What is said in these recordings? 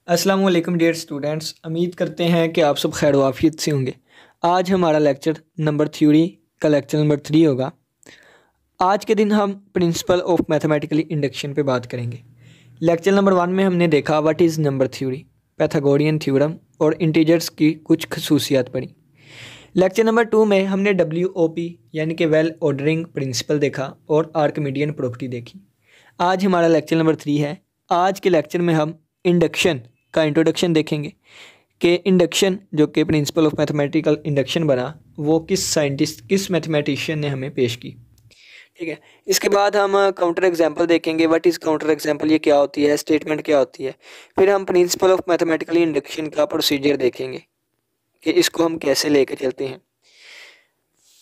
अस्सलाम वालेकुम dear students, उम्मीद करते हैं कि आप सब खैर वाफियत से होंगे। आज हमारा लेक्चर नंबर थ्योरी का लेक्चर नंबर 3 होगा। आज के दिन हम प्रिंसिपल ऑफ मैथमेटिकली इंडक्शन पे बात करेंगे। लेक्चर नंबर 1 में हमने देखा what is number theory, Pythagorean theorem और इंटीजर्स की कुछ खसूसियात पढ़ी। लेक्चर नंबर 2 में हमने WOP यानी कि वेल ऑर्डरिंग प्रिंसिपल देखा और आर्किमिडियन प्रॉपर्टी देखी। आज हमारा लेक्चर नंबर 3 है। आज के लेक्चर में हम इंडक्शन का इंट्रोडक्शन देखेंगे कि इंडक्शन जो कि प्रिंसिपल ऑफ मैथमेटिकल इंडक्शन बना वो किस साइंटिस्ट किस मैथमेटिशियन ने हमें पेश की। ठीक है, इसके बाद हम काउंटर एग्जांपल देखेंगे। व्हाट इज़ काउंटर एग्जांपल, ये क्या होती है, स्टेटमेंट क्या होती है। फिर हम प्रिंसिपल ऑफ मैथमेटिकल इंडक्शन का प्रोसीजर देखेंगे कि इसको हम कैसे लेकर चलते हैं।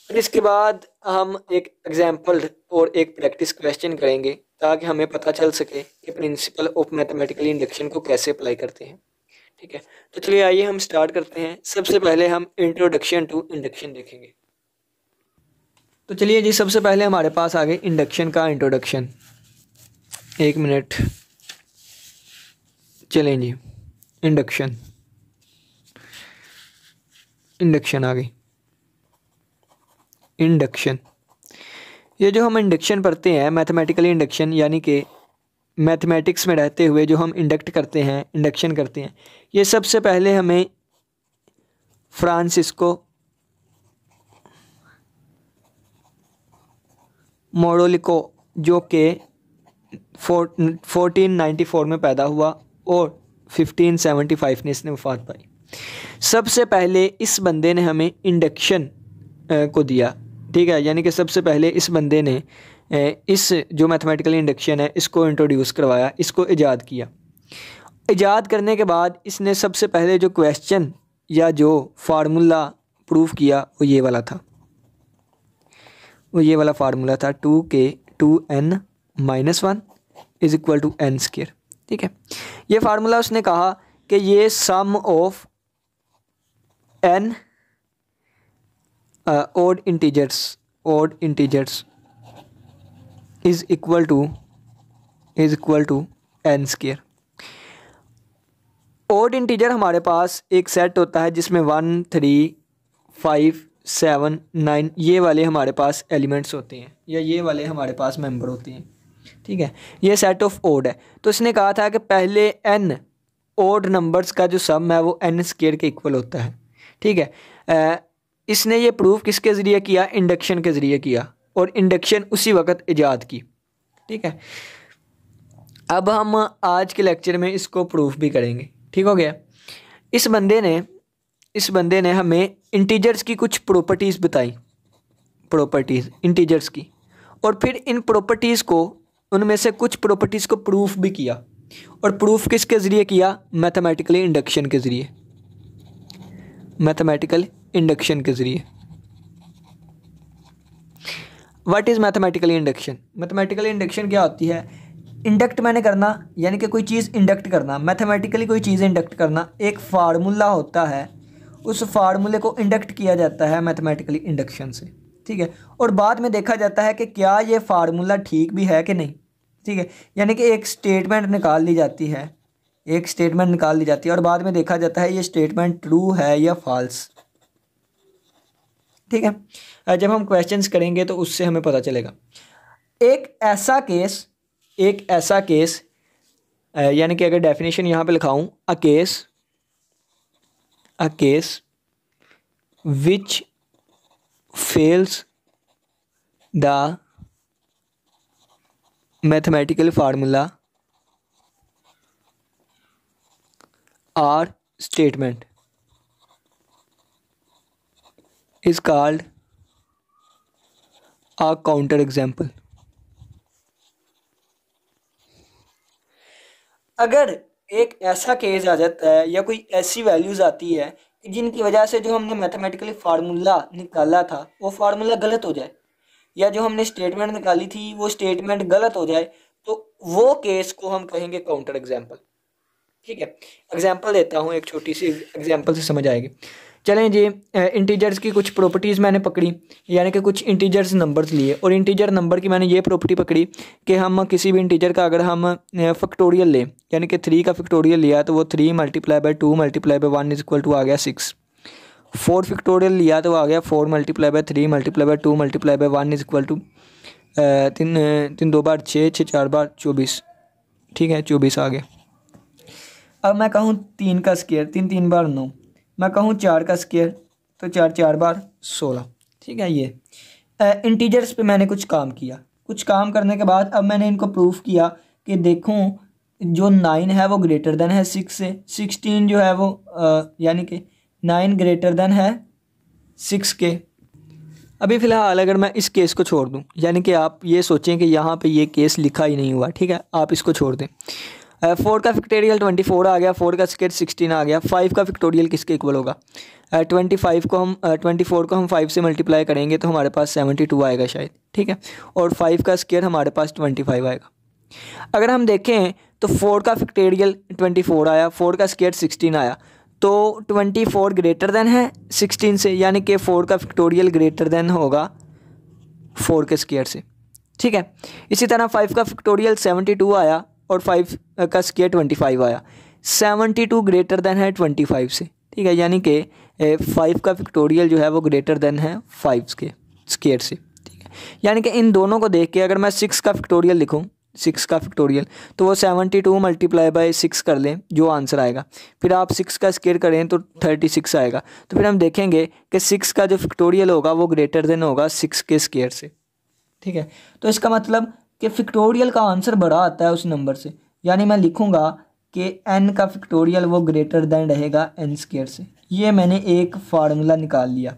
फिर इसके बाद हम एक एग्जांपल और एक प्रैक्टिस क्वेश्चन करेंगे ताकि हमें पता चल सके कि प्रिंसिपल ऑफ मैथमेटिकल इंडक्शन को कैसे अप्लाई करते हैं। ठीक है, तो चलिए आइए हम स्टार्ट करते हैं। सबसे पहले हम इंट्रोडक्शन टू इंडक्शन देखेंगे। तो चलिए जी, सबसे पहले हमारे पास आ गए इंडक्शन का इंट्रोडक्शन। एक मिनट, चलें जी। इंडक्शन आ गई। इंडक्शन, ये जो हम इंडक्शन पढ़ते हैं मैथमेटिकली इंडक्शन यानी कि मैथमेटिक्स में रहते हुए जो हम इंडक्ट करते हैं, इंडक्शन करते हैं, ये सबसे पहले हमें फ्रांसिस्को मोरोलिको जो कि 1494 में पैदा हुआ और 1575 ने इसने वफात पाई। सबसे पहले इस बंदे ने हमें इंडक्शन को दिया। ठीक है, यानी कि सबसे पहले इस बंदे ने इस जो मैथमेटिकल इंडक्शन है इसको इंट्रोड्यूस करवाया, इसको ईजाद किया। ईजाद करने के बाद इसने सबसे पहले जो क्वेश्चन या जो फार्मूला प्रूफ किया वो ये वाला था, वो ये वाला फार्मूला था 2k 2n - 1 is equal to n square. ठीक है, ये फार्मूला उसने कहा कि ये sum of n odd integers is equal to n square. odd integer हमारे पास एक सेट होता है जिसमें 1 3 5 7 9 ये वाले हमारे पास एलिमेंट्स होते हैं या ये वाले हमारे पास मेंबर होते हैं। ठीक है, ये सेट ऑफ ओड है। तो इसने कहा था कि पहले n ओड नंबर्स का जो सम है वो n स्क्वायर के इक्वल होता है। ठीक है, इसने ये प्रूफ किसके ज़रिए किया, इंडक्शन के ज़रिए किया और इंडक्शन उसी वक्त ईजाद की। ठीक है, अब हम आज के लेक्चर में इसको प्रूफ भी करेंगे। ठीक हो गया। इस बंदे ने हमें इंटीजर्स की कुछ प्रॉपर्टीज़ बताई, प्रॉपर्टीज़ इंटीजर्स की, और फिर इन प्रॉपर्टीज़ को, उनमें से कुछ प्रॉपर्टीज़ को प्रूफ भी किया। और प्रूफ किसके ज़रिए किया, मैथमेटिकली इंडक्शन के ज़रिए, मैथमेटिकल इंडक्शन के ज़रिए। What is mathematical induction, mathematical induction क्या होती है। इंडक्ट मैंने करना यानी कि कोई चीज़ इंडक्ट करना, मैथमेटिकली कोई चीज़ इंडक्ट करना। एक फार्मूला होता है, उस फार्मूले को इंडक्ट किया जाता है मैथमेटिकली इंडक्शन से। ठीक है, और बाद में देखा जाता है कि क्या ये फार्मूला ठीक भी है कि नहीं। ठीक है, यानी कि एक स्टेटमेंट निकाल ली जाती है, एक स्टेटमेंट निकाल ली जाती है और बाद में देखा जाता है ये स्टेटमेंट ट्रू है या फॉल्स। ठीक है, जब हम क्वेश्चंस करेंगे तो उससे हमें पता चलेगा। एक ऐसा केस यानी कि अगर डेफिनेशन यहाँ पे लिखाऊं, a case which fails the mathematical formula or statement is called a counter example। अगर एक ऐसा केस आ जाता है या कोई ऐसी वैल्यूज आती है कि जिनकी वजह से जो हमने मैथमेटिकली फार्मूला निकाला था वो फार्मूला गलत हो जाए, या जो हमने स्टेटमेंट निकाली थी वो स्टेटमेंट गलत हो जाए, तो वो केस को हम कहेंगे काउंटर एग्जाम्पल। ठीक है, एग्जाम्पल देता हूँ, एक छोटी सी एग्जाम्पल से समझ आएगी। चलें जी, इंटीजर्स की कुछ प्रॉपर्टीज़ मैंने पकड़ी, यानी कि कुछ इंटीजर्स नंबर्स लिए और इंटीजर नंबर की मैंने ये प्रॉपर्टी पकड़ी कि हम किसी भी इंटीजर का अगर हम फैक्टोरियल लें, यानी कि 3 का फैक्टोरियल लिया तो वो 3 multiply by 2 multiply by 1 is equal to आ गया 6। 4 फैक्टोरियल लिया तो आ गया 4 multiply by 3 multiply by 2 multiply by 1 is equal to 3 2 बार 6, 6 4 बार 24। ठीक है, 24 आ गया। अब मैं कहूँ 3 का स्क्वायर, 3 3 बार 9। मैं कहूँ 4 का स्क्वायर तो 4 4 बार 16। ठीक है, ये इंटीजर्स पे मैंने कुछ काम किया। कुछ काम करने के बाद अब मैंने इनको प्रूफ किया कि देखूँ जो 9 है वो ग्रेटर देन है 6 से, 16 जो है वो यानी कि 9 ग्रेटर देन है 6 के। अभी फ़िलहाल अगर मैं इस केस को छोड़ दूं, यानी कि आप ये सोचें कि यहाँ पे ये केस लिखा ही नहीं हुआ, ठीक है, आप इसको छोड़ दें। 4 का फैक्टोरियल 24 आ गया, 4 का स्क्वायर 16 आ गया। 5 का फैक्टोरियल किसके इक्वल होगा? 24 को हम 5 से मल्टीप्लाई करेंगे तो हमारे पास 72 आएगा शायद, ठीक है, और 5 का स्क्वायर हमारे पास 25 आएगा। अगर हम देखें तो 4 का फैक्टोरियल 24 आया, 4 का स्क्वायर 16 आया, तो 24 ग्रेटर देन है 16 से, यानी कि 4 का फैक्टोरियल ग्रेटर देन होगा 4 के स्क्वायर से। ठीक है, इसी तरह 5 का फैक्टोरियल 72 आया और 5 का स्क्वायर 25 आया, 72 ग्रेटर देन है 25 से। ठीक है, यानी कि 5 का फैक्टोरियल जो है वो ग्रेटर देन है 5 के स्क्वायर से। ठीक है, यानी कि इन दोनों को देख के अगर मैं 6 का फैक्टोरियल लिखूँ, 6 का फैक्टोरियल, तो वो 72 मल्टीप्लाई बाई 6 कर लें जो आंसर आएगा, फिर आप 6 का स्क्वायर करें तो 36 आएगा। तो फिर हम देखेंगे कि 6 का जो फैक्टोरियल होगा वो ग्रेटर देन होगा 6 के स्क्वायर से। ठीक है, तो इसका मतलब कि फैक्टोरियल का आंसर बड़ा आता है उस नंबर से, यानी मैं लिखूंगा कि n का फैक्टोरियल वो ग्रेटर देन रहेगा n स्क्वायर से। ये मैंने एक फार्मूला निकाल लिया।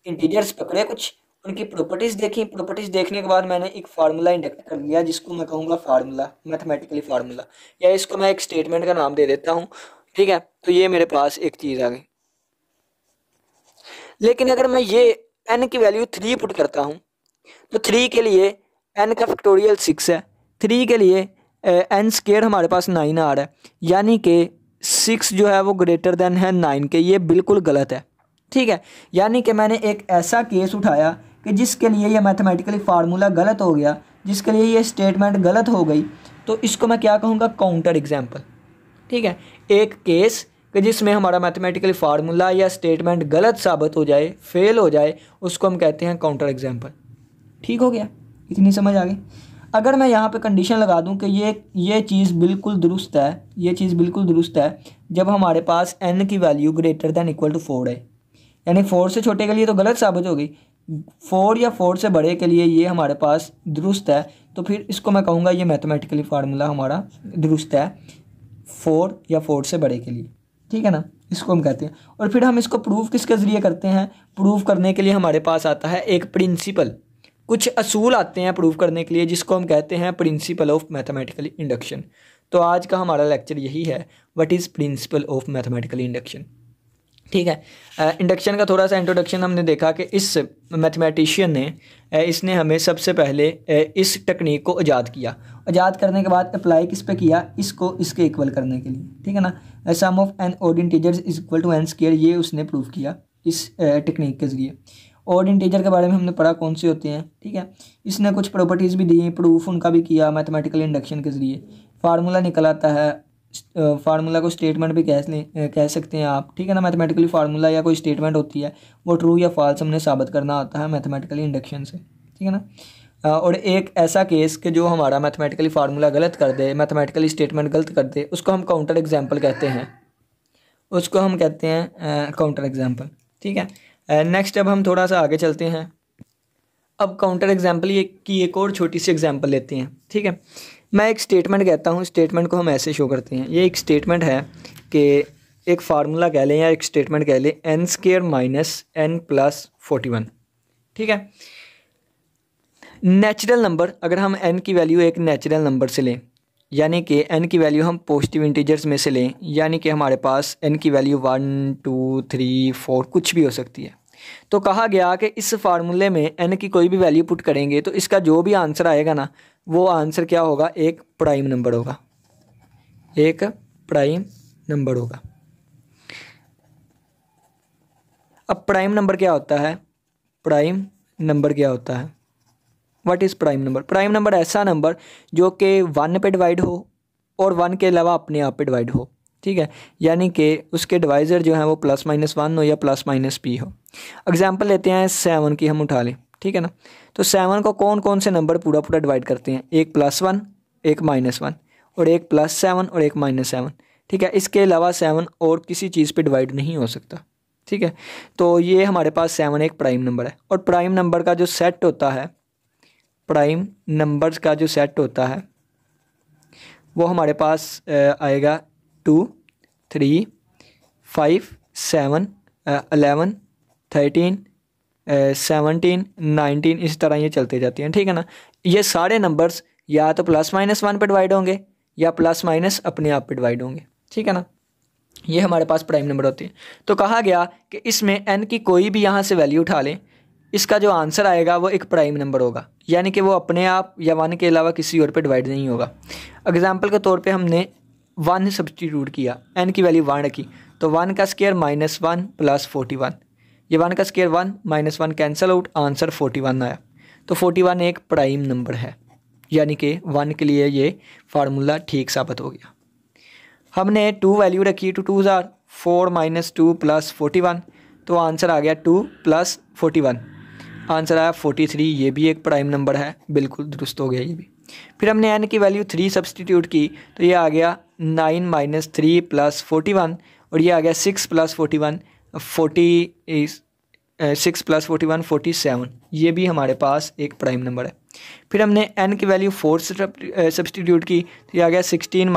इंटीजर्स पकड़े, कुछ उनकी प्रॉपर्टीज़ देखी, प्रॉपर्टीज़ देखने के बाद मैंने एक फार्मूला इंडक्ट कर लिया जिसको मैं कहूँगा फार्मूला, मैथमेटिकली फार्मूला, या इसको मैं एक स्टेटमेंट का नाम दे देता हूँ। ठीक है, तो ये मेरे पास एक चीज़ आ गई। लेकिन अगर मैं ये n की वैल्यू 3 पुट करता हूँ तो 3 के लिए n का फैक्टोरियल 6 है, 3 के लिए n स्क्वायर हमारे पास 9 आ रहा है, यानी कि 6 जो है वो ग्रेटर देन है 9 के। ये बिल्कुल गलत है। ठीक है, यानी कि मैंने एक ऐसा केस उठाया कि जिसके लिए ये मैथमेटिकली फार्मूला गलत हो गया, जिसके लिए ये स्टेटमेंट गलत हो गई, तो इसको मैं क्या कहूँगा? Counter example. ठीक है, एक केस कि जिसमें हमारा मैथमेटिकली फार्मूला या स्टेटमेंट गलत साबित हो जाए, फेल हो जाए, उसको हम कहते हैं काउंटर एग्जाम्पल। ठीक हो गया, इतनी समझ आ गई। अगर मैं यहाँ पे कंडीशन लगा दूँ कि ये चीज़ बिल्कुल दुरुस्त है, ये चीज़ बिल्कुल दुरुस्त है जब हमारे पास n की value greater than equal to 4 है, यानी 4 से छोटे के लिए तो गलत साबित हो गई, 4 या 4 से बड़े के लिए ये हमारे पास दुरुस्त है, तो फिर इसको मैं कहूँगा ये मैथमेटिकली फार्मूला हमारा दुरुस्त है 4 या 4 से बड़े के लिए। ठीक है ना, इसको हम कहते हैं। और फिर हम इसको प्रूव किसके ज़रिए करते हैं? प्रूव करने के लिए हमारे पास आता है एक प्रिंसिपल, कुछ असूल आते हैं प्रूव करने के लिए, जिसको हम कहते हैं प्रिंसिपल ऑफ मैथमेटिकल इंडक्शन। तो आज का हमारा लेक्चर यही है, what is principle of mathematical induction. ठीक है, इंडक्शन का थोड़ा सा इंट्रोडक्शन हमने देखा कि इस मैथमेटिशियन ने इसने हमें सबसे पहले इस टेक्निक को ईजाद किया। ईजाद करने के बाद अप्लाई किस पे किया? इसको इसके इक्वल करने के लिए। ठीक है ना, sum of N odd integers is equal to N square, ये उसने प्रूव किया इस टेक्निक के ज़रिए। ऑड इंटीजर के बारे में हमने पढ़ा कौन से होते हैं। ठीक है, इसने कुछ प्रॉपर्टीज़ भी दी, प्रूफ उनका भी किया मैथमेटिकल इंडक्शन के ज़रिए। फार्मूला निकल आता है, फार्मूला को स्टेटमेंट भी कह सकते हैं आप। ठीक है ना, मैथमेटिकली फार्मूला या कोई स्टेटमेंट होती है वो ट्रू या फॉल्स हमने साबित करना होता है मैथमेटिकली इंडक्शन से। ठीक है ना, और एक ऐसा केस कि जो हमारा मैथमेटिकली फार्मूला गलत कर दे, मैथमेटिकली स्टेटमेंट गलत कर दे, उसको हम काउंटर एग्जाम्पल कहते हैं, उसको हम कहते हैं काउंटर एग्जाम्पल। ठीक है, नेक्स्ट अब हम थोड़ा सा आगे चलते हैं। अब काउंटर एग्जाम्पल ये की एक और छोटी सी एग्जाम्पल लेते हैं। ठीक है, मैं एक स्टेटमेंट कहता हूँ, स्टेटमेंट को हम ऐसे शो करते हैं। ये एक स्टेटमेंट है कि एक फार्मूला कह लें या एक स्टेटमेंट कह लें, n square minus n plus 41। ठीक है, नेचुरल नंबर, अगर हम n की वैल्यू एक नेचुरल नंबर से लें, यानी कि n की वैल्यू हम पॉजिटिव इंटीजर्स में से लें, यानी कि हमारे पास n की वैल्यू 1 2 3 4 कुछ भी हो सकती है, तो कहा गया कि इस फार्मूले में n की कोई भी वैल्यू पुट करेंगे तो इसका जो भी आंसर आएगा ना, वो आंसर क्या होगा? एक प्राइम नंबर होगा, एक प्राइम नंबर होगा। अब प्राइम नंबर क्या होता है? प्राइम नंबर क्या होता है? What is prime number? Prime number ऐसा नंबर जो कि 1 पे डिवाइड हो और 1 के अलावा अपने आप पे डिवाइड हो, ठीक है, यानी कि उसके डिवाइज़र जो है वो +-1 हो या +-p हो। एग्जांपल लेते हैं 7 की हम उठा लें, ठीक है ना। तो 7 को कौन कौन से नंबर पूरा पूरा डिवाइड करते हैं? एक +1, एक -1 और एक +7 और एक -7, ठीक है। इसके अलावा 7 और किसी चीज़ पे डिवाइड नहीं हो सकता, ठीक है। तो ये हमारे पास 7 एक प्राइम नंबर है। और प्राइम नंबर का जो सेट होता है, प्राइम नंबर्स का जो सेट होता है वो हमारे पास आएगा 2, 3, 5, 7, 11, 13, 17, 19, इस तरह ये चलते जाती हैं, ठीक है ना। ये सारे नंबर्स या तो +-1 पे डिवाइड होंगे या +- अपने आप पे डिवाइड होंगे, ठीक है ना। ये हमारे पास प्राइम नंबर होती है। तो कहा गया कि इसमें n की कोई भी यहाँ से वैल्यू उठा लें, इसका जो आंसर आएगा वो एक प्राइम नंबर होगा, यानी कि वो अपने आप या 1 के अलावा किसी और पे डिवाइड नहीं होगा। एग्जांपल के तौर पे हमने 1 सब्सटीट्यूट किया, n की वैल्यू 1 रखी, तो 1 का स्क्वायर -1 + 41, ये 1 का स्क्वायर 1 -1 कैंसिल आउट, आंसर 41 आया। तो 41 एक प्राइम नंबर है, यानी कि 1 के लिए ये फार्मूला ठीक साबित हो गया। हमने 2 वैल्यू रखी, 2 2 ज़ार 4 - 2 + 41, तो आंसर आ गया 2 + 41, आंसर आया 43। ये भी एक प्राइम नंबर है, बिल्कुल दुरुस्त हो गया ये भी। फिर हमने n की वैल्यू 3 सब्सटीट्यूट की, तो ये आ गया 9 - 3 + 41 और ये आ गया 6 + 41 6 + 41 47, ये भी हमारे पास एक प्राइम नंबर है। फिर हमने n की वैल्यू 4 सब्सटीट्यूट की, तो ये आ गया 16 -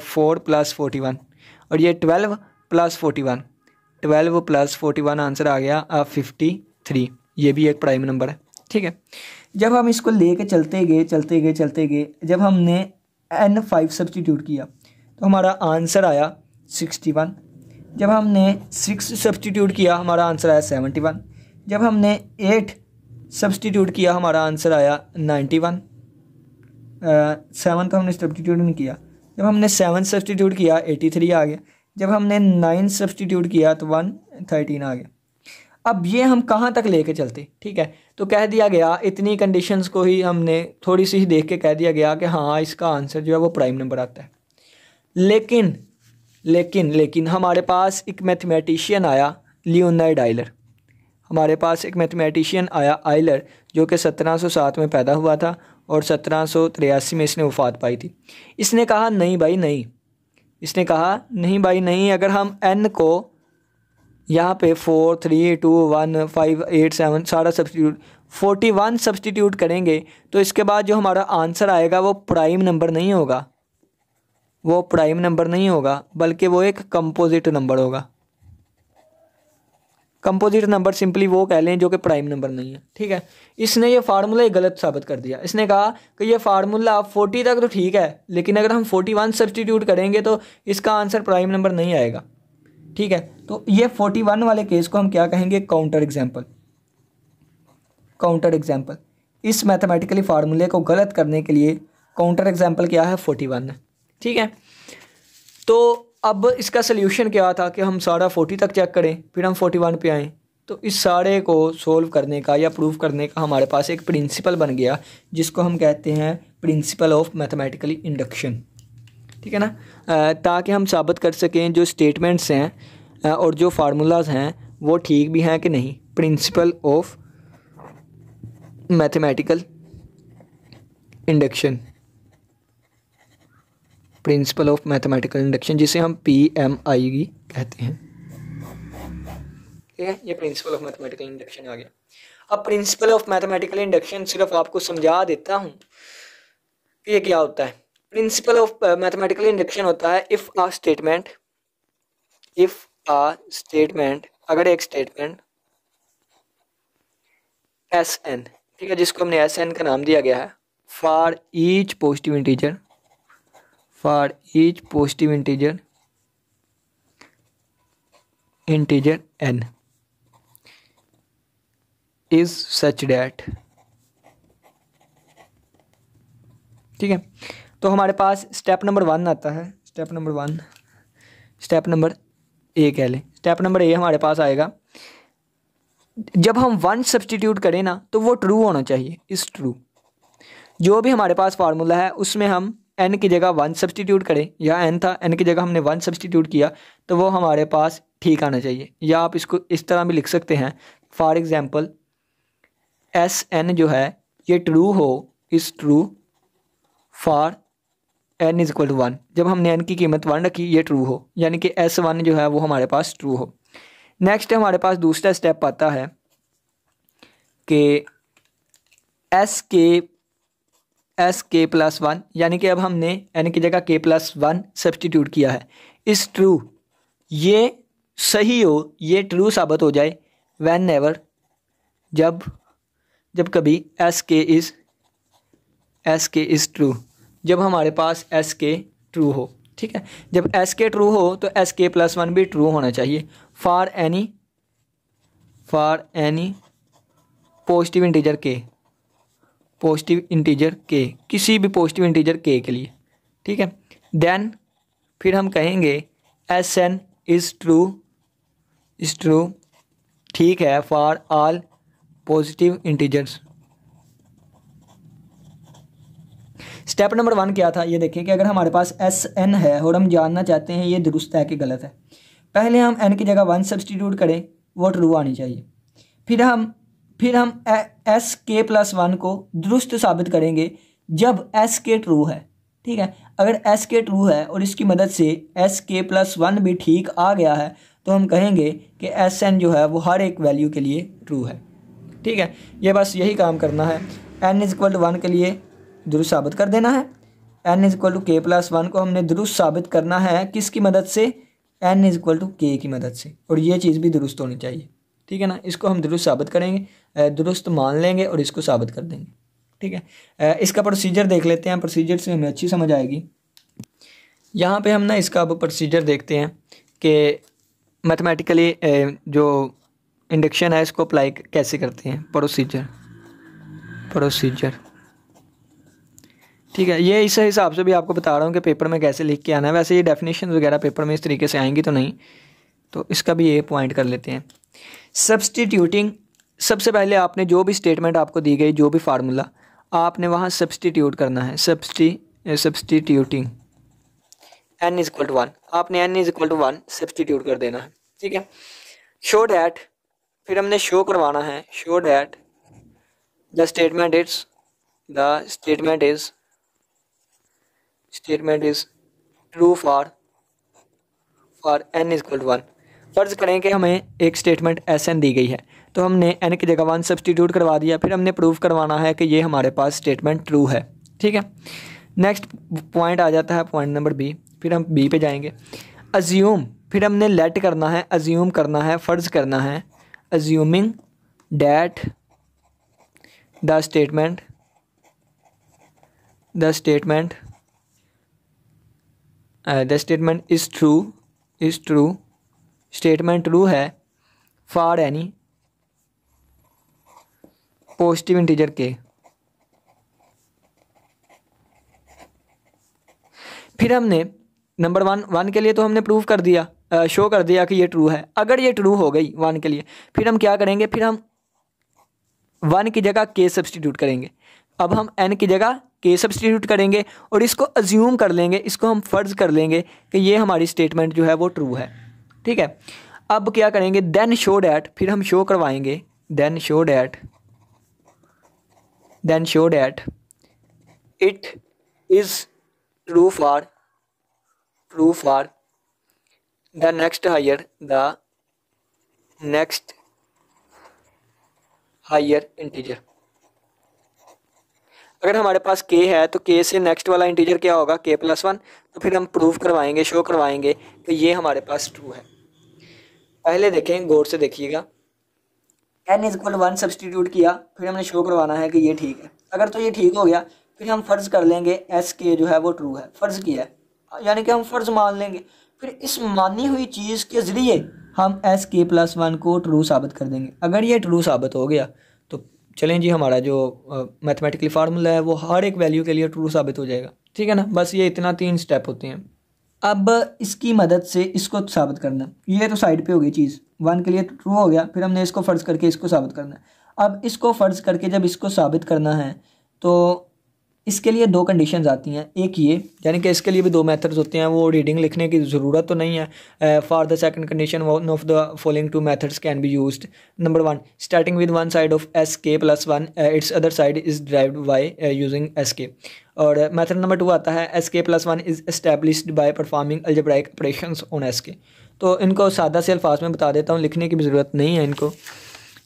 4 + 41 और ये 12 + 41, 12 + 41 आंसर आ गया 53, ये भी एक प्राइम नंबर है, ठीक है। जब हम इसको लेके चलते गए, जब हमने n 5 सब्सटीट्यूट किया तो हमारा आंसर आया 61। जब हमने 6 सब्सटीट्यूट किया हमारा आंसर आया 71। जब हमने 8 सब्सटीट्यूट किया हमारा आंसर आया 91। 7 का हमने सब्सटीट्यूट नहीं किया। जब हमने 7 सब्सटीट्यूट किया 83 आ गया। जब हमने 9 सब्सटीट्यूट किया तो 113 आ गया। अब ये हम कहाँ तक लेके चलते, ठीक है। तो कह दिया गया, इतनी कंडीशंस को ही हमने थोड़ी सी ही देख के कह दिया गया कि हाँ इसका आंसर जो है वो प्राइम नंबर आता है। लेकिन हमारे पास एक मैथमेटिशियन आया, लियोनार्ड आयलर। हमारे पास एक मैथमेटिशियन आया आयलर, जो कि 1707 में पैदा हुआ था और 1783 में इसने वफ़ात पाई थी। इसने कहा नहीं भाई नहीं, इसने कहा नहीं भाई नहीं, अगर हम n को यहाँ पे 4 3 2 1 5 8 7 सारा सब्सटीट्यूट 41 सब्सटीट्यूट करेंगे तो इसके बाद जो हमारा आंसर आएगा वो प्राइम नंबर नहीं होगा, वो प्राइम नंबर नहीं होगा, बल्कि वो एक कंपोजिट नंबर होगा। कंपोजिट नंबर सिंपली वो कह लें जो कि प्राइम नंबर नहीं है, ठीक है। इसने ये फार्मूला ही गलत साबित कर दिया। इसने कहा कि ये फार्मूला 40 तक तो ठीक है, लेकिन अगर हम 41 सब्सटीट्यूट करेंगे तो इसका आंसर प्राइम नंबर नहीं आएगा, ठीक है। तो ये 41 वाले केस को हम क्या कहेंगे? Counter example. काउंटर एग्जाम्पल, इस मैथमेटिकली फार्मूले को गलत करने के लिए काउंटर एग्जाम्पल क्या है? 41 है, ठीक है। तो अब इसका सल्यूशन क्या था कि हम सारा 40 तक चेक करें फिर हम 41 पे आएँ। तो इस सारे को सोल्व करने का या प्रूव करने का हमारे पास एक प्रिंसिपल बन गया, जिसको हम कहते हैं प्रिंसिपल ऑफ मैथमेटिकली इंडक्शन, ठीक है ना। ताकि हम साबित कर सकें जो स्टेटमेंट्स हैं और जो फार्मूलाज हैं वो ठीक भी हैं कि नहीं। Principle of mathematical induction, principle of mathematical induction, जिसे हम PMI कहते हैं, ठीक है। ये प्रिंसिपल ऑफ मैथमेटिकल इंडक्शन आ गया। अब प्रिंसिपल ऑफ मैथमेटिकल इंडक्शन सिर्फ आपको समझा देता हूँ कि ये क्या होता है। प्रिंसिपल ऑफ मैथमेटिकल इंडक्शन होता है इफ़ अ स्टेटमेंट, अगर एक स्टेटमेंट Sn, ठीक है, जिसको हमने Sn का नाम दिया गया है, for each positive integer n is such that, ठीक है। तो हमारे पास स्टेप नंबर 1 आता है। स्टेप नंबर ए कह लें। स्टेप नंबर ए हमारे पास आएगा जब हम 1 सब्सटीट्यूट करें ना तो वो ट्रू होना चाहिए, इज़ ट्रू। जो भी हमारे पास फार्मूला है उसमें हम n की जगह 1 सब्सटीट्यूट करें, या n था n की जगह हमने 1 सब्सटीट्यूट किया तो वो हमारे पास ठीक आना चाहिए। या आप इसको इस तरह भी लिख सकते हैं, फॉर एग्ज़ाम्पल Sn जो है ये ट्रू हो, is true for n is equal to 1। जब हमने n की कीमत 1 रखी ये ट्रू हो, यानी कि S1 जो है वो हमारे पास ट्रू हो। नेक्स्ट हमारे पास दूसरा स्टेप आता है कि एस के प्लस 1, यानी कि अब हमने n की जगह k प्लस 1 सब्सटीट्यूट किया है, इज़ ट्रू। ये सही हो, ये ट्रू साबित हो जाए वैन एवर, जब कभी एस के इज़ ट्रू, जब हमारे पास एस के ट्रू हो। ठीक है, जब एस के ट्रू हो तो एस के प्लस 1 भी ट्रू होना चाहिए फॉर एनी पॉजिटिव इंटीजर के, किसी भी पॉजिटिव इंटीजर के लिए। ठीक है, देन फिर हम कहेंगे एस एन इज़ ट्रू, ठीक है, for all positive integers. Step number 1 क्या था ये देखें कि अगर हमारे पास एस एन है और हम जानना चाहते हैं ये दुरुस्त है कि गलत है, पहले हम एन की जगह 1 सब्सटीट्यूट करें, वो ट्रू आनी चाहिए। फिर हम एस के प्लस 1 को दुरुस्त साबित करेंगे जब एस के ट्रू है। ठीक है, अगर एस के ट्रू है और इसकी मदद से एस के प्लस 1 भी ठीक आ गया है तो हम कहेंगे कि एस एन जो है वो हर एक वैल्यू के लिए ट्रू है। ठीक है, ये बस यही काम करना है। एन इज इक्वल टू 1 के लिए दुरुस्त साबित कर देना है, एन इज इक्वल टू के प्लस 1 को हमने दुरुस्त साबित करना है किसकी मदद से, एन इज इक्वल टू के की मदद से, और ये चीज़ भी दुरुस्त होनी चाहिए। ठीक है ना, इसको हम दुरुस्त साबित करेंगे, दुरुस्त मान लेंगे और इसको साबित कर देंगे। ठीक है, इसका प्रोसीजर देख लेते हैं, प्रोसीजर से हमें अच्छी समझ आएगी। यहाँ पे हम ना इसका अब प्रोसीजर देखते हैं कि मैथमेटिकली जो इंडक्शन है इसको अप्लाई कैसे करते हैं। प्रोसीजर ठीक है, ये इस हिसाब से भी आपको बता रहा हूँ कि पेपर में कैसे लिख के आना है। वैसे ये डेफिनेशन वगैरह पेपर में इस तरीके से आएंगी तो नहीं, तो इसका भी ये पॉइंट कर लेते हैं। सब्सटीट्यूटिंग, सबसे पहले आपने जो भी स्टेटमेंट आपको दी गई, जो भी फार्मूला, आपने वहाँ सब्सटीट्यूट करना है। Substituting n is equal to 1, आपने n is equal to 1 substitute कर देना है। ठीक है, शो डैट, फिर हमने शो करवाना है, show that the statement is true for n is equal to 1। फ़र्ज़ करें कि हमें एक स्टेटमेंट Sn दी गई है तो हमने n की जगह 1 सब्सटीट्यूट करवा दिया, फिर हमने प्रूव करवाना है कि ये हमारे पास स्टेटमेंट ट्रू है। ठीक है, नेक्स्ट पॉइंट आ जाता है पॉइंट नंबर बी, फिर हम बी पे जाएंगे। अज्यूम, फिर हमने लेट करना है, अज्यूम करना है, फ़र्ज़ करना है, assuming that the statement is true, statement true है फॉर एनी पॉजिटिव इंटीजर के। फिर हमने नंबर 1 के लिए तो हमने प्रूव कर दिया, शो कर दिया कि ये ट्रू है। अगर ये ट्रू हो गई 1 के लिए, फिर हम क्या करेंगे, फिर हम 1 की जगह के सब्सटीट्यूट करेंगे। अब हम n की जगह के सब्सटीट्यूट करेंगे और इसको अज्यूम कर लेंगे, इसको हम फ़र्ज़ कर लेंगे कि ये हमारी स्टेटमेंट जो है वो ट्रू है। ठीक है, अब क्या करेंगे, देन शो डैट, फिर हम शो करवाएंगे, then show that it is true for the next higher integer. अगर हमारे पास k है तो k से नेक्स्ट वाला इंटीजर क्या होगा, k प्लस 1। तो फिर हम प्रूव करवाएंगे, शो करवाएंगे कि ये हमारे पास ट्रू है। पहले देखें, गौर से देखिएगा, n is equal to 1 substitute किया, फिर हमने शो करवाना है कि ये ठीक है। अगर तो ये ठीक हो गया, फिर हम फ़र्ज़ कर लेंगे एस के जो है वो ट्रू है, फ़र्ज़ किया है, यानी कि हम फ़र्ज़ मान लेंगे। फिर इस मानी हुई चीज़ के ज़रिए हम एस के प्लस 1 को ट्रू साबित कर देंगे। अगर ये ट्रू साबित हो गया तो चलें जी, हमारा जो मैथमेटिकली फार्मूला है वो हर एक वैल्यू के लिए ट्रू साबित हो जाएगा। ठीक है ना, बस ये इतना 3 स्टेप होते हैं। अब इसकी मदद से इसको साबित करना, ये तो साइड पे होगी चीज़, 1 के लिए ट्रू हो गया, फिर हमने इसको फ़र्ज़ करके इसको साबित करना है। अब इसको फ़र्ज़ करके जब इसको साबित करना है तो इसके लिए 2 कंडीशंस आती हैं। एक ये, यानी कि इसके लिए भी 2 मेथड्स होते हैं, वो रीडिंग लिखने की ज़रूरत तो नहीं है। For the second condition one of the following 2 methods can be used. Number 1, starting with one side of S K plus 1 it's other side is derived by using S K. और method number 2 आता है S K plus 1 is established by performing algebraic operations on S K. तो इनको सादा से अल्फाज में बता देता हूँ, लिखने की भी ज़रूरत नहीं है इनको,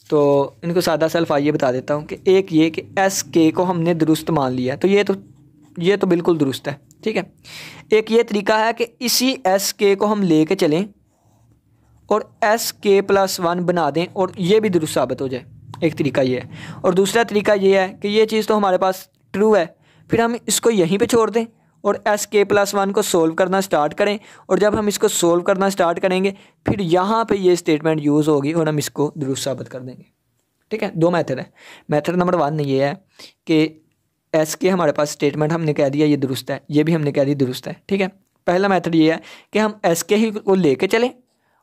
तो इनको सादा से अल्फाज ये बता देता हूँ कि एक ये कि एस के को हमने दुरुस्त मान लिया, तो ये तो बिल्कुल दुरुस्त है, ठीक है। एक ये तरीका है कि इसी एस के को हम लेके चलें और एस के प्लस 1 बना दें और ये भी दुरुस्त साबित हो जाए, एक तरीका ये है। और दूसरा तरीका ये है कि ये चीज़ तो हमारे पास ट्रू है, फिर हम इसको यहीं पे छोड़ दें और एस के प्लस 1 को सोल्व करना स्टार्ट करें, और जब हम इसको सोल्व करना स्टार्ट करेंगे फिर यहाँ पे ये स्टेटमेंट यूज़ होगी और हम इसको दुरुस्त साबित कर देंगे, ठीक है। 2 मेथड है। मेथड नंबर 1 ये है कि एस के हमारे पास स्टेटमेंट हमने कह दिया ये दुरुस्त है, ये भी हमने कह दिया दुरुस्त है, ठीक है। पहला मेथड ये है कि हम एस के ही को लेके चलें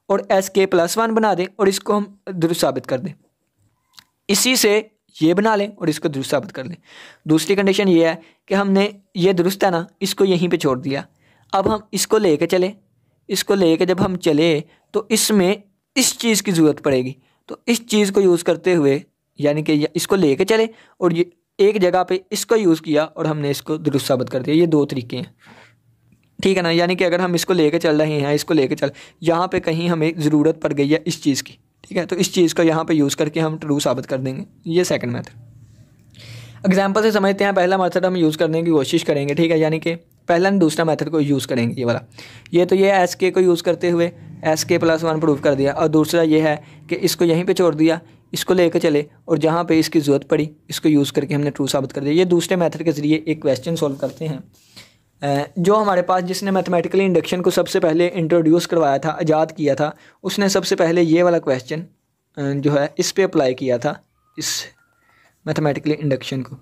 और एस के प्लस 1 बना दें और इसको हम दुरुस्त साबित कर दें, इसी से ये बना लें और इसको दुरुस्त साबित कर लें। दूसरी कंडीशन ये है कि हमने ये दुरुस्त है ना, इसको यहीं पे छोड़ दिया, अब हम इसको लेके चले, इसको लेके जब हम चले तो इसमें इस चीज़ की ज़रूरत पड़ेगी, तो इस चीज़ को यूज़ करते हुए यानी कि इसको लेके चले और ये एक जगह पे इसको यूज़ किया और हमने इसको दुरुस्त साबित कर दिया। ये 2 तरीके हैं, ठीक है ना। यानी कि अगर हम इसको लेके चल रहे हैं, इसको लेके चल, यहाँ पे कहीं हमें ज़रूरत पड़ गई है इस चीज़ की, ठीक है, तो इस चीज़ को यहाँ पे यूज़ करके हम ट्रू साबित कर देंगे। ये सेकंड मेथड। एग्जांपल से समझते हैं। पहला मेथड हम यूज़ करने की कोशिश करेंगे, ठीक है, यानी कि पहला और दूसरा मेथड को यूज़ करेंगे ये वाला। ये तो ये एस के को यूज़ करते हुए एस के प्लस 1 प्रूव कर दिया, और दूसरा ये है कि इसको यहीं पे छोड़ दिया, इसको लेकर चले और जहाँ पे इसकी ज़रूरत पड़ी इसको यूज़ करके हमने ट्रू साबित कर दिया। ये दूसरे मेथड के ज़रिए एक क्वेश्चन सॉल्व करते हैं। जो हमारे पास जिसने मैथमेटिकली इंडक्शन को सबसे पहले इंट्रोड्यूस करवाया था, इजाद किया था, उसने सबसे पहले ये वाला क्वेश्चन जो है इस पे अप्लाई किया था, इस मैथमेटिकली इंडक्शन को,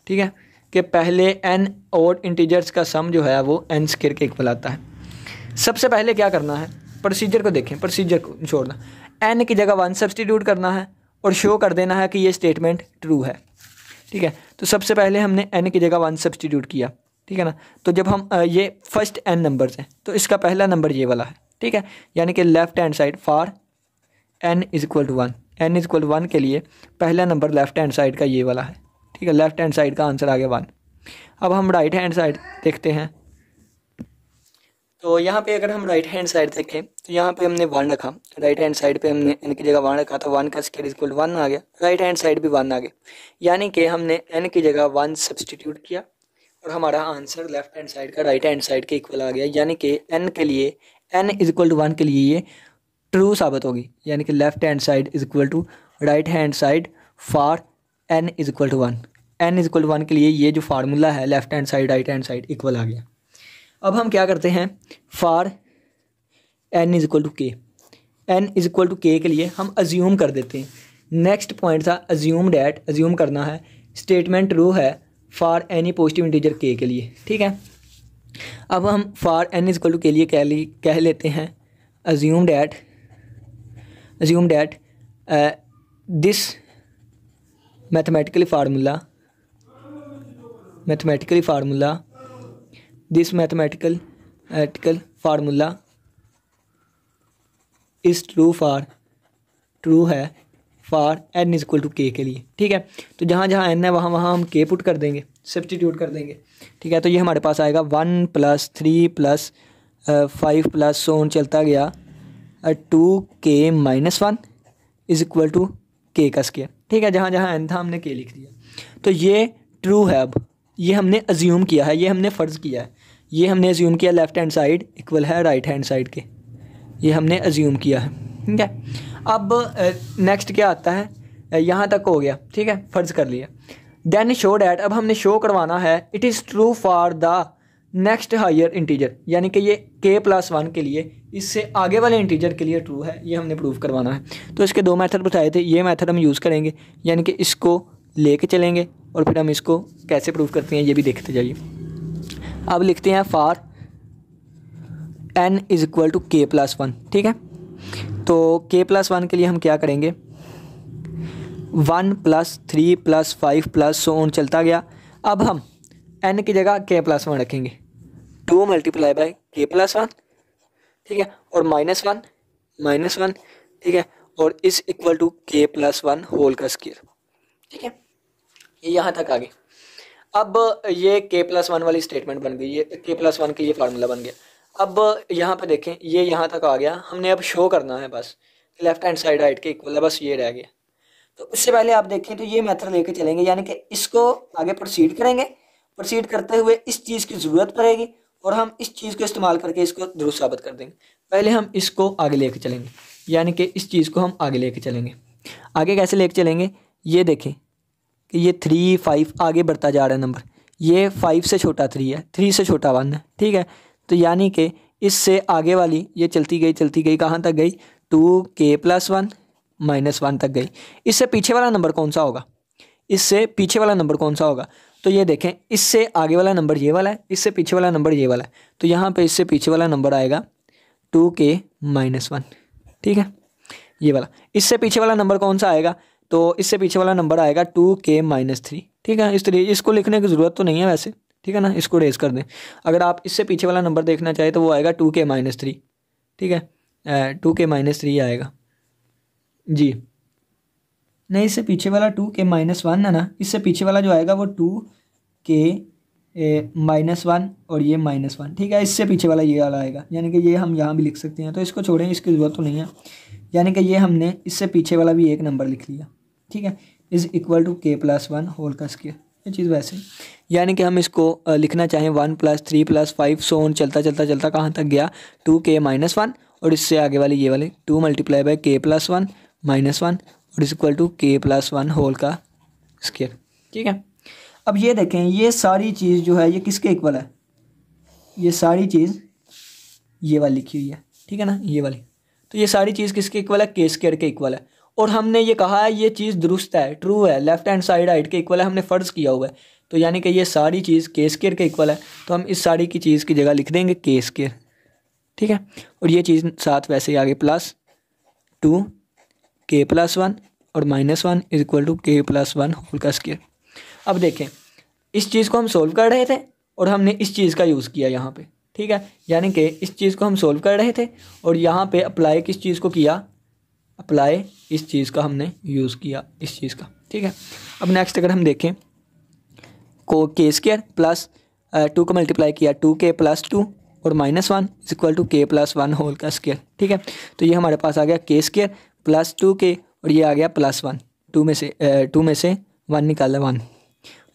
ठीक है, कि पहले n और इंटीजर्स का सम जो है वो n स्क्वायर के इक्वल आता है। सबसे पहले क्या करना है, प्रोसीजर को देखें, प्रोसीजर को छोड़ना, n की जगह 1 सब्सटीट्यूट करना है और शो कर देना है कि ये स्टेटमेंट ट्रू है, ठीक है। तो सबसे पहले हमने n की जगह 1 सब्सटीट्यूट किया, ठीक है ना। तो जब हम ये फर्स्ट n नंबर्स हैं तो इसका पहला नंबर ये वाला है, ठीक है, यानी कि left hand side for n is equal to 1, n is equal to 1 के लिए पहला नंबर लेफ्ट हैंड साइड का ये वाला है, ठीक है। लेफ्ट हैंड साइड का आंसर आ गया 1। अब हम राइट हैंड साइड देखते हैं, तो यहाँ पे अगर हम राइट हैंड साइड देखें तो यहाँ पे हमने 1 रखा, राइट हैंड साइड पे हमने n की जगह 1 रखा, तो 1 का स्क्वायर इज इक्वल 1 आ गया, राइट हैंड साइड भी 1 आ गया, यानी कि हमने n की जगह 1 सब्सटीट्यूट किया और हमारा आंसर लेफ्ट हैंड साइड का राइट हैंड साइड के इक्वल आ गया, यानी कि n के लिए n इज इक्वल टू 1 के लिए ये ट्रू साबित होगी, यानी कि left hand side is equal to right hand side for n is equal to 1। n is equal to 1 के लिए ये जो फार्मूला है left hand side right hand side equal आ गया। अब हम क्या करते हैं, for n is equal to K, n is equal to K के लिए हम अज्यूम कर देते हैं। नेक्स्ट पॉइंट था अज्यूम डैट, अज्यूम करना है स्टेटमेंट ट्रू है for any positive integer K के लिए, ठीक है। अब हम for n is equal to K लिए कह लेते हैं assume that this mathematically formula this mathematical is true है for n is equal to K के लिए, ठीक है। तो जहाँ जहाँ n है वहाँ वहाँ हम k पुट कर देंगे, सब्सटीट्यूट कर देंगे, ठीक है। तो ये हमारे पास आएगा 1 + 3 + 5 + सो ऑन चलता गया 2k - 1 is equal to k का स्क्वायर, ठीक है। जहाँ जहाँ n था हमने k लिख दिया, तो ये ट्रू है। अब ये हमने अज्यूम किया है, ये हमने फ़र्ज़ किया है, ये हमने अज्यूम किया लेफ्ट हैंड साइड इक्वल है राइट हैंड साइड के, ये हमने अज्यूम किया है, ठीक है। अब नेक्स्ट क्या आता है, यहाँ तक हो गया, ठीक है, फ़र्ज़ कर लिया। देन शो डैट, अब हमने शो करवाना है it is true for the next higher integer, यानी कि ये k+1 के लिए इससे आगे वाले इंटीजर के लिए ट्रू है, ये हमने प्रूव करवाना है। तो इसके 2 मेथड बताए थे, ये मेथड हम यूज़ करेंगे, यानी कि इसको लेके चलेंगे और फिर हम इसको कैसे प्रूव करते हैं ये भी देखते जाइए। अब लिखते हैं for n is equal to k plus 1, ठीक है। तो k प्लस 1 के लिए हम क्या करेंगे, 1 plus 3 plus 5 plus so on चलता गया। अब हम n की जगह k प्लस 1 रखेंगे, 2 मल्टीप्लाई बाई k प्लस 1, ठीक है, और -1, ठीक है, और is equal to k plus 1 whole का स्क्वायर, ठीक है। ये यहाँ तक आ गई। अब ये k प्लस 1 वाली स्टेटमेंट बन गई, ये k प्लस 1 के लिए फार्मूला बन गया। अब यहाँ पे देखें, ये यहाँ तक आ गया, हमने अब शो करना है बस लेफ्ट हैंड साइड राइट के इक्वल है, बस ये रह गया। तो उससे पहले आप देखें तो ये मेथड लेके चलेंगे, यानी कि इसको आगे प्रोसीड करेंगे। प्रोसीड करते हुए इस चीज़ की ज़रूरत पड़ेगी और हम इस चीज़ को इस्तेमाल करके इसको दुरुस्त साबित कर देंगे। पहले हम इसको आगे लेके चलेंगे, यानी कि इस चीज़ को हम आगे लेके चलेंगे। आगे कैसे लेके चलेंगे, ये देखें कि ये 3 5 आगे बढ़ता जा रहा है नंबर, ये 5 से छोटा 3 है, 3 से छोटा 1 है, ठीक है। तो यानी कि इससे आगे वाली ये चलती गई कहाँ तक गई, 2k प्लस 1 -1 तक गई। इससे पीछे वाला नंबर कौन सा होगा, इससे पीछे वाला नंबर कौन सा होगा, तो ये देखें इससे आगे वाला नंबर ये वाला है, इससे पीछे वाला नंबर ये वाला है। तो यहाँ पे इससे पीछे वाला नंबर आएगा 2k -1, ठीक है, ये वाला। इससे पीछे वाला नंबर कौन सा आएगा, तो इससे पीछे वाला नंबर आएगा 2k -3, ठीक है। इस तरीके इसको लिखने की ज़रूरत तो नहीं है वैसे, ठीक है ना, इसको रेस कर दें। अगर आप इससे पीछे वाला नंबर देखना चाहें तो वो आएगा 2k -3, ठीक है, 2k -3 आएगा जी। नहीं, इससे पीछे वाला 2k -1 है ना, इससे पीछे वाला जो आएगा वो 2k -1 और ये -1, ठीक है। इससे पीछे वाला ये वाला आएगा, यानी कि ये हम यहाँ भी लिख सकते हैं, तो इसको छोड़ें, इसकी ज़रूरत तो नहीं है। यानी कि ये हमने इससे पीछे वाला भी एक नंबर लिख लिया, ठीक है, is equal to k plus 1 whole का स्क्वायर, ये चीज़ वैसे। यानी कि हम इसको लिखना चाहें 1 + 3 + 5 सो ऑन चलता कहाँ तक गया, 2k -1 और इससे आगे वाले ये वाले 2 मल्टीप्लाई बाई k प्लस 1 -1 और is equal to k plus 1 whole का स्क्वायर, ठीक है। अब ये देखें, ये सारी चीज़ जो है ये किसके इक्वल है, ये सारी चीज़ ये वाली लिखी हुई है, ठीक है ना, ये वाली। तो ये सारी चीज़ किसके इक्वल है, k स्क्वायर के इक्वल है। और हमने ये कहा है ये चीज़ दुरुस्त है, ट्रू है, लेफ्ट हैंड साइड राइट के इक्वल है, हमने फ़र्ज़ किया हुआ है। तो यानी कि ये सारी चीज़ k स्क्वायर के इक्वल है, तो हम इस सारी की चीज़ की जगह लिख देंगे k स्क्वायर, ठीक है। और ये चीज़ साथ वैसे ही आगे प्लस 2k प्लस 1 और -1 is equal to k plus 1 whole का स्क्वायर। अब देखें, इस चीज़ को हम सोल्व कर रहे थे और हमने इस चीज़ का यूज़ किया यहाँ पे, ठीक है। यानी कि इस चीज़ को हम सोल्व कर रहे थे और यहाँ पे अप्लाई किस चीज़ को किया, अप्लाई इस चीज़ का हमने यूज़ किया, इस चीज़ का, ठीक है। अब नेक्स्ट अगर हम देखें, को k स्क्वायर प्लस 2 को मल्टीप्लाई किया 2k प्लस 2 और -1 is equal to k plus 1 whole का स्क्वायर, ठीक है। तो ये हमारे पास आ गया k स्क्वायर प्लस 2k और ये आ गया प्लस 1, 2 में से 1 निकाला 1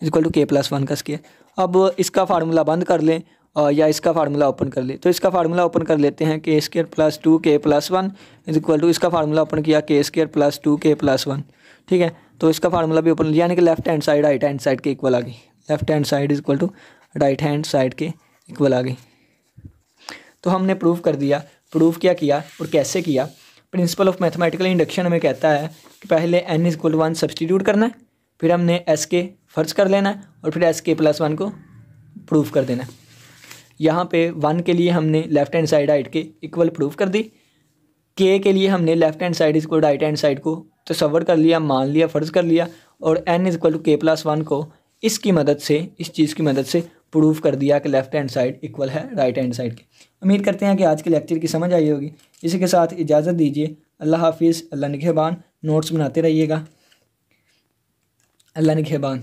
is equal to k plus 1 का स्क्वायर। अब इसका फार्मूला बंद कर लें या इसका फार्मूला ओपन कर लें, तो इसका फार्मूला ओपन कर लेते हैं, k square plus 2k plus 1 is equal to, इसका फार्मूला ओपन किया k square plus 2k plus 1, ठीक है। तो इसका फार्मूला भी ओपन, यानी कि left hand side right hand side के इक्वल आ गई, left hand side is equal to right hand side के इक्वल आ गई। तो हमने प्रूव कर दिया। प्रूव क्या किया और कैसे किया, प्रिंसिपल ऑफ मैथमेटिकल इंडक्शन हमें कहता है कि पहले n is equal to 1 substitute करना है, फिर हमने s के फ़र्ज़ कर लेना है और फिर s के प्लस 1 को प्रूव कर देना है। यहाँ पे 1 के लिए हमने लेफ्ट हैंड साइड राइट के इक्वल प्रूव कर दी, k के लिए हमने left hand side is equal right hand side को तसव्वुर कर लिया, मान लिया, फ़र्ज़ कर लिया, और n is equal to k plus 1 को इसकी मदद से, इस चीज़ की मदद से प्रूव कर दिया कि लेफ्ट हैंड साइड इक्वल है राइट हैंड साइड के। उम्मीद करते हैं कि आज के लेक्चर की समझ आई होगी। इसी के साथ इजाज़त दीजिए। अल्लाह हाफिज़, अल्लाह निगहबान। नोट्स बनाते रहिएगा। अल्लाह निगहबान।